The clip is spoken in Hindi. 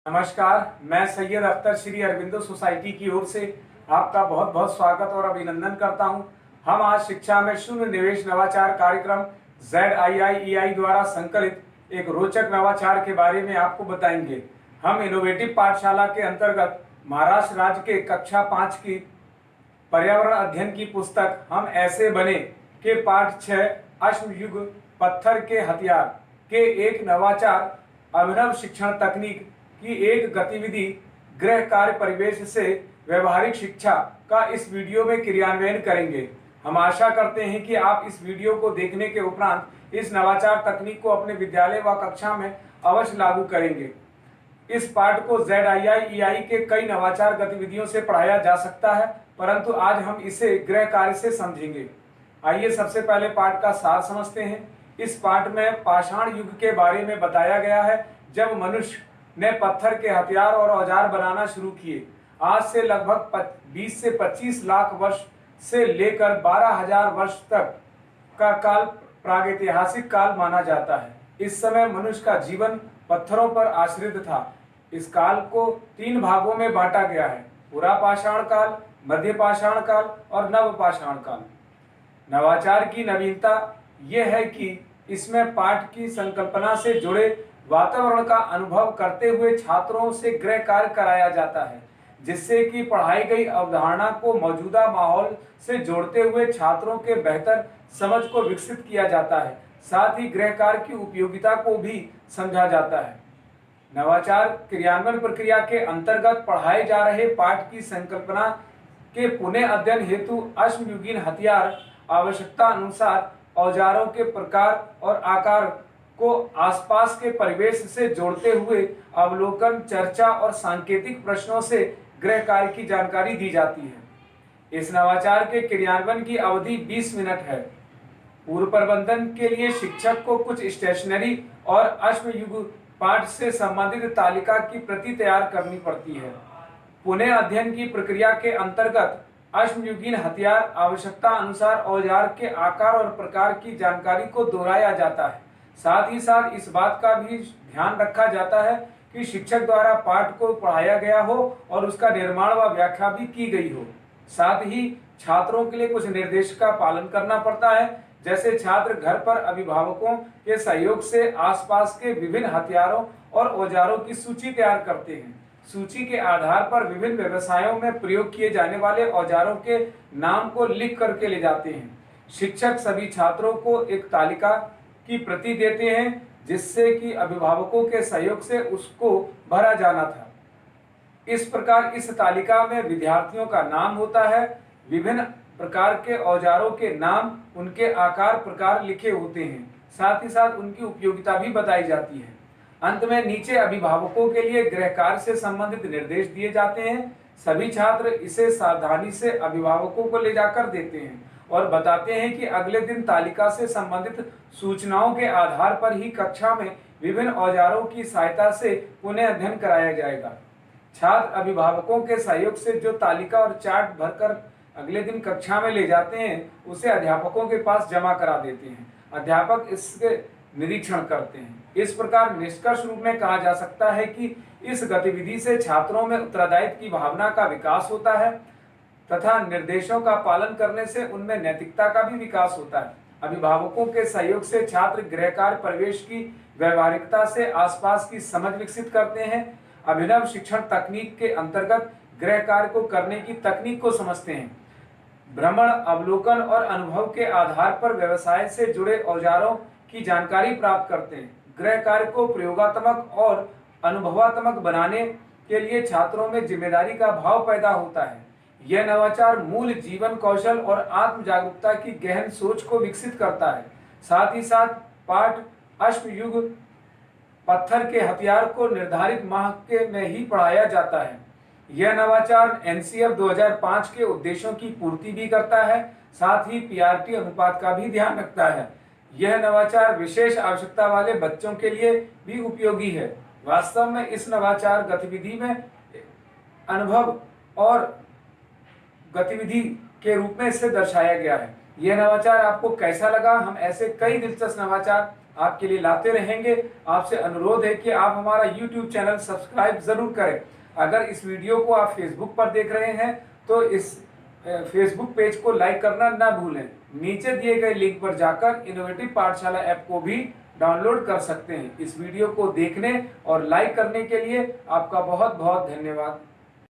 नमस्कार, मैं सैयद अख्तर श्री अरविंदो सोसाइटी की ओर से आपका बहुत बहुत स्वागत और अभिनंदन करता हूं। हम आज शिक्षा में शून्य निवेश नवाचार कार्यक्रम ZIIEI द्वारा संकलित एक रोचक नवाचार के बारे में आपको बताएंगे। हम इनोवेटिव पाठशाला के अंतर्गत महाराष्ट्र राज्य के कक्षा 5 की पर्यावरण अध्ययन की पुस्तक हम ऐसे बने के पाठ 6 अश्मयुग पत्थर के हथियार के एक नवाचार अभिनव शिक्षण तकनीक की एक गतिविधि गृह कार्य परिवेश से व्यवहारिक शिक्षा का इस वीडियो में क्रियान्वयन करेंगे। हम आशा करते हैं कि आप इस वीडियो को देखने के उपरांत इस नवाचार तकनीक को अपने विद्यालय व कक्षा में अवश्य लागू करेंगे। इस पाठ को ZIIEI के कई नवाचार गतिविधियों से पढ़ाया जा सकता है, परंतु आज हम इसे गृह कार्य से समझेंगे। आइए सबसे पहले पाठ का सार समझते हैं। इस पाठ में पाषाण युग के बारे में बताया गया है, जब मनुष्य ने पत्थर के हथियार और औजार बनाना शुरू किए। आज से लगभग 20 से 25 लाख वर्ष से लेकर 12,000 वर्ष तक का काल प्रागैतिहासिक काल माना जाता है। इस समय मनुष्य का जीवन पत्थरों पर आश्रित था। इस काल को 3 भागों में बांटा गया है: पुरापाषाण काल, मध्य पाषाण काल और नवपाषाण काल। नवाचार की नवीनता यह है कि इसमें पाठ की संकल्पना से जुड़े वातावरण का अनुभव करते हुए छात्रों से गृह कार्य कराया जाता है, जिससे कि पढ़ाई गई अवधारणा को मौजूदा माहौल से जोड़ते हुए छात्रों के बेहतर समझ को विकसित किया जाता है। साथ ही गृह कार्य की उपयोगिता को भी समझा जाता है। नवाचार क्रियान्वयन प्रक्रिया के अंतर्गत पढ़ाए जा रहे पाठ की संकल्पना के पुनः अध्ययन हेतु अश्मयुगीन हथियार, आवश्यकता अनुसार औजारों के प्रकार और आकार को आसपास के परिवेश से जोड़ते हुए अवलोकन, चर्चा और सांकेतिक प्रश्नों से गृह कार्य की जानकारी दी जाती है। इस नवाचार के क्रियान्वयन की अवधि 20 मिनट है। पूर्व प्रबंधन के लिए शिक्षक को कुछ स्टेशनरी और अश्मयुग पाठ से संबंधित तालिका की प्रति तैयार करनी पड़ती है। पुनः अध्ययन की प्रक्रिया के अंतर्गत अश्मयुगीन हथियार, आवश्यकता अनुसार औजार के आकार और प्रकार की जानकारी को दोहराया जाता है। साथ ही साथ इस बात का भी ध्यान रखा जाता है कि शिक्षक द्वारा पाठ को पढ़ाया गया हो और उसका निर्माण व व्याख्या भी की गई हो। साथ ही छात्रों के लिए कुछ निर्देश का पालन करना पड़ता है, जैसे छात्र घर पर अभिभावकों के सहयोग से आसपास के विभिन्न हथियारों और औजारों की सूची तैयार करते हैं। सूची के आधार पर विभिन्न व्यवसायों में प्रयोग किए जाने वाले औजारों के नाम को लिख करके ले जाते हैं। शिक्षक सभी छात्रों को एक तालिका की प्रति देते हैं, जिससे कि अभिभावकों के सहयोग से उसको भरा जाना था। इस प्रकार इस तालिका में विद्यार्थियों का नाम होता है। विभिन्न प्रकार के औजारों के नाम, उनके आकार प्रकार लिखे होते हैं। साथ ही साथ उनकी उपयोगिता भी बताई जाती है। अंत में नीचे अभिभावकों के लिए गृह कार्य से संबंधित निर्देश दिए जाते हैं। सभी छात्र इसे सावधानी से अभिभावकों को ले जाकर देते हैं और बताते हैं कि अगले दिन तालिका से संबंधित सूचनाओं के आधार पर ही कक्षा में विभिन्न औजारों की सहायता से पुनः अध्ययन कराया जाएगा। छात्र अभिभावकों के सहयोग से जो तालिका और चार्ट भरकर अगले दिन कक्षा में ले जाते हैं, उसे अध्यापकों के पास जमा करा देते हैं। अध्यापक इसके निरीक्षण करते हैं। इस प्रकार निष्कर्ष रूप में कहा जा सकता है कि इस गतिविधि से छात्रों में उत्तरदायित्व की भावना का विकास होता है तथा निर्देशों का पालन करने से उनमें नैतिकता का भी विकास होता है। अभिभावकों के सहयोग से छात्र गृह कार्य परिवेश की व्यवहारिकता से आसपास की समझ विकसित करते हैं। अभिनव शिक्षण तकनीक के अंतर्गत गृह कार्य को करने की तकनीक को समझते हैं। भ्रमण, अवलोकन और अनुभव के आधार पर व्यवसाय से जुड़े औजारों की जानकारी प्राप्त करते हैं। गृह कार्य को प्रयोगात्मक और अनुभवात्मक बनाने के लिए छात्रों में जिम्मेदारी का भाव पैदा होता है। यह नवाचार मूल जीवन कौशल और आत्म जागरूकता की गहन सोच को विकसित करता है। साथ ही साथ पाठ अश्मयुग पत्थर के हथियार को निर्धारित माह के में ही पढ़ाया जाता है। यह नवाचार NCF 2005 के उद्देश्यों की पूर्ति भी करता है। साथ ही PRT अनुपात का भी ध्यान रखता है। यह नवाचार विशेष आवश्यकता वाले बच्चों के लिए भी उपयोगी है। वास्तव में इस नवाचार गतिविधि में अनुभव और गतिविधि के रूप में इसे दर्शाया गया है। यह नवाचार आपको कैसा लगा? हम ऐसे कई दिलचस्प नवाचार आपके लिए लाते रहेंगे। आपसे अनुरोध है कि आप हमारा यूट्यूब चैनल सब्सक्राइब जरूर करें। अगर इस वीडियो को आप फेसबुक पर देख रहे हैं तो इस फेसबुक पेज को लाइक करना ना भूलें। नीचे दिए गए लिंक पर जाकर इनोवेटिव पाठशाला ऐप को भी डाउनलोड कर सकते हैं। इस वीडियो को देखने और लाइक करने के लिए आपका बहुत बहुत धन्यवाद।